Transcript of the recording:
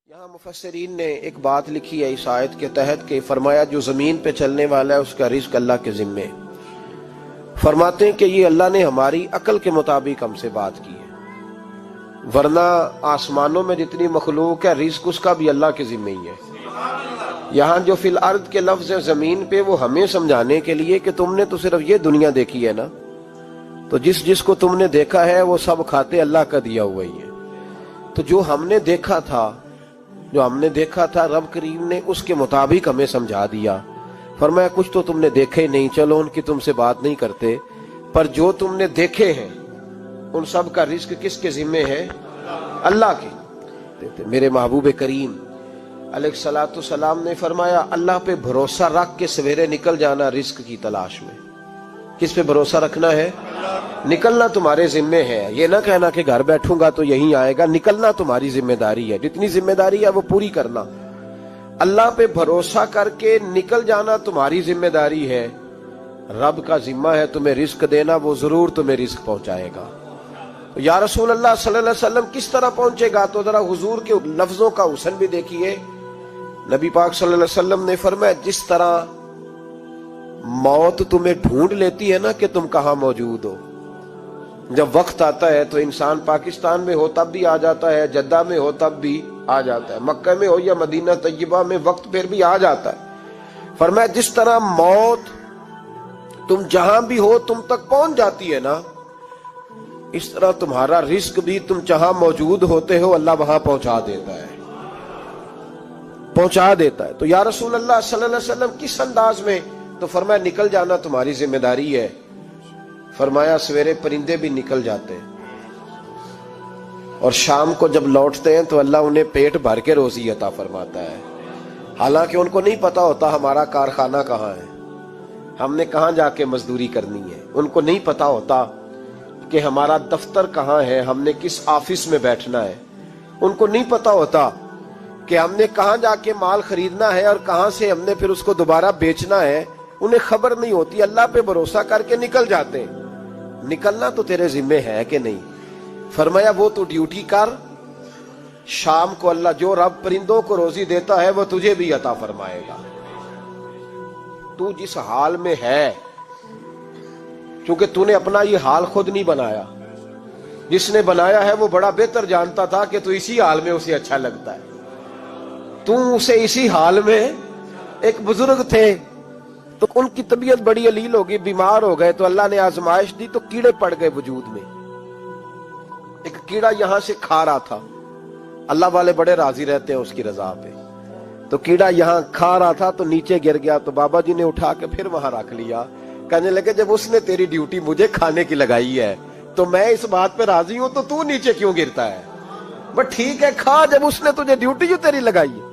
یہاں مفسرین نے ایک بات لکھی ہے اس آیت کے تحت کہ فرمایا جو زمین پہ چلنے والا ہے اس کا رزق اللہ کے ذمے. فرماتے ہیں کہ یہ اللہ نے ہماری عقل کے مطابق ہم سے بات کی ہے، ورنہ آسمانوں میں جتنی مخلوق ہے رزق اس کا بھی اللہ کے ذمے ہی ہے. یہاں جو فی الارض کے لفظ ہے زمین پہ، وہ ہمیں سمجھانے کے لیے کہ تم نے تو صرف یہ دنیا دیکھی ہے نا، تو جس کو تم نے دیکھا ہے وہ سب کھاتے اللہ کا دیا ہوا ہی ہے. تو جو ہم نے دیکھا تھا رب کریم نے اس کے مطابق ہمیں سمجھا دیا. فرمایا کچھ تو تم نے دیکھے نہیں، چلو ان کی تم سے بات نہیں کرتے، پر جو تم نے دیکھے ہیں ان سب کا رزق کس کے ذمے ہے؟ اللہ کے. میرے محبوب کریم علیہ الصلوۃ والسلام نے فرمایا اللہ پہ بھروسہ رکھ کے سویرے نکل جانا رزق کی تلاش میں. کس پہ بھروسہ رکھنا ہے؟ نکلنا تمہارے ذمے ہے. یہ نہ کہنا کہ گھر بیٹھوں گا تو یہیں آئے گا. نکلنا تمہاری ذمہ داری ہے، جتنی ذمہ داری ہے وہ پوری کرنا. اللہ پہ بھروسہ کر کے نکل جانا تمہاری ذمہ داری ہے. رب کا ذمہ ہے تمہیں رزق دینا، وہ ضرور تمہیں رزق پہنچائے گا. یا رسول اللہ صلی اللہ علیہ وسلم کس طرح پہنچے گا؟ تو ذرا حضور کے لفظوں کا حسن بھی دیکھیے. نبی پاک صلی اللہ علیہ وسلم نے فرمایا جس طرح موت تمہیں ڈھونڈ لیتی ہے نا کہ تم کہاں موجود ہو، جب وقت آتا ہے تو انسان پاکستان میں ہو تب بھی آ جاتا ہے، جدہ میں ہو تب بھی آ جاتا ہے، مکہ میں ہو یا مدینہ طیبہ میں وقت پھر بھی آ جاتا ہے. فرمایا جس طرح موت تم جہاں بھی ہو تم تک پہنچ جاتی ہے نا، اس طرح تمہارا رزق بھی تم جہاں موجود ہوتے ہو اللہ وہاں پہنچا دیتا ہے. تو یا رسول اللہ صلی اللہ علیہ وسلم کس انداز میں؟ تو فرمایا نکل جانا تمہاری ذمہ داری ہے. فرمایا سویرے پرندے بھی نکل جاتے ہیں اور شام کو جب لوٹتے ہیں تو اللہ انہیں پیٹ بھر کے روزی عطا فرماتا ہے. حالانکہ ان کو نہیں پتا ہوتا ہمارا کارخانہ کہاں ہے، ہم نے کہاں جا کے مزدوری کرنی ہے. ان کو نہیں پتا ہوتا کہ ہمارا دفتر کہاں ہے، ہم نے کس آفس میں بیٹھنا ہے. ان کو نہیں پتا ہوتا کہ ہم نے کہاں جا کے مال خریدنا ہے اور کہاں سے ہم نے پھر اس کو دوبارہ بیچنا ہے. انہیں خبر نہیں ہوتی. اللہ پہ بھروسہ کر کے نکل جاتے ہیں. نکلنا تو تیرے ذمہ ہے کہ نہیں؟ فرمایا وہ تو ڈیوٹی کر، شام کو اللہ جو رب پرندوں کو روزی دیتا ہے وہ تجھے بھی عطا فرمائے گا. تو جس حال میں ہے، چونکہ تو نے اپنا یہ حال خود نہیں بنایا، جس نے بنایا ہے وہ بڑا بہتر جانتا تھا کہ تو اسی حال میں اسے اچھا لگتا ہے. تو اسے اسی حال میں، ایک بزرگ تھے تو ان کی طبیعت بڑی علیل ہو گئی، بیمار ہو گئے، تو اللہ نے آزمائش دی تو کیڑے پڑ گئے وجود میں. ایک کیڑا یہاں سے کھا رہا تھا، اللہ والے بڑے راضی رہتے ہیں اس کی رضا پہ. تو کیڑا یہاں کھا رہا تھا تو نیچے گر گیا، تو بابا جی نے اٹھا کے پھر وہاں رکھ لیا. کہنے لگے جب اس نے تیری ڈیوٹی مجھے کھانے کی لگائی ہے تو میں اس بات پہ راضی ہوں، تو نیچے کیوں گرتا ہے؟ بٹ ٹھیک ہے کھا، جب اس نے تجھے ڈیوٹی جو تیری لگائی ہے.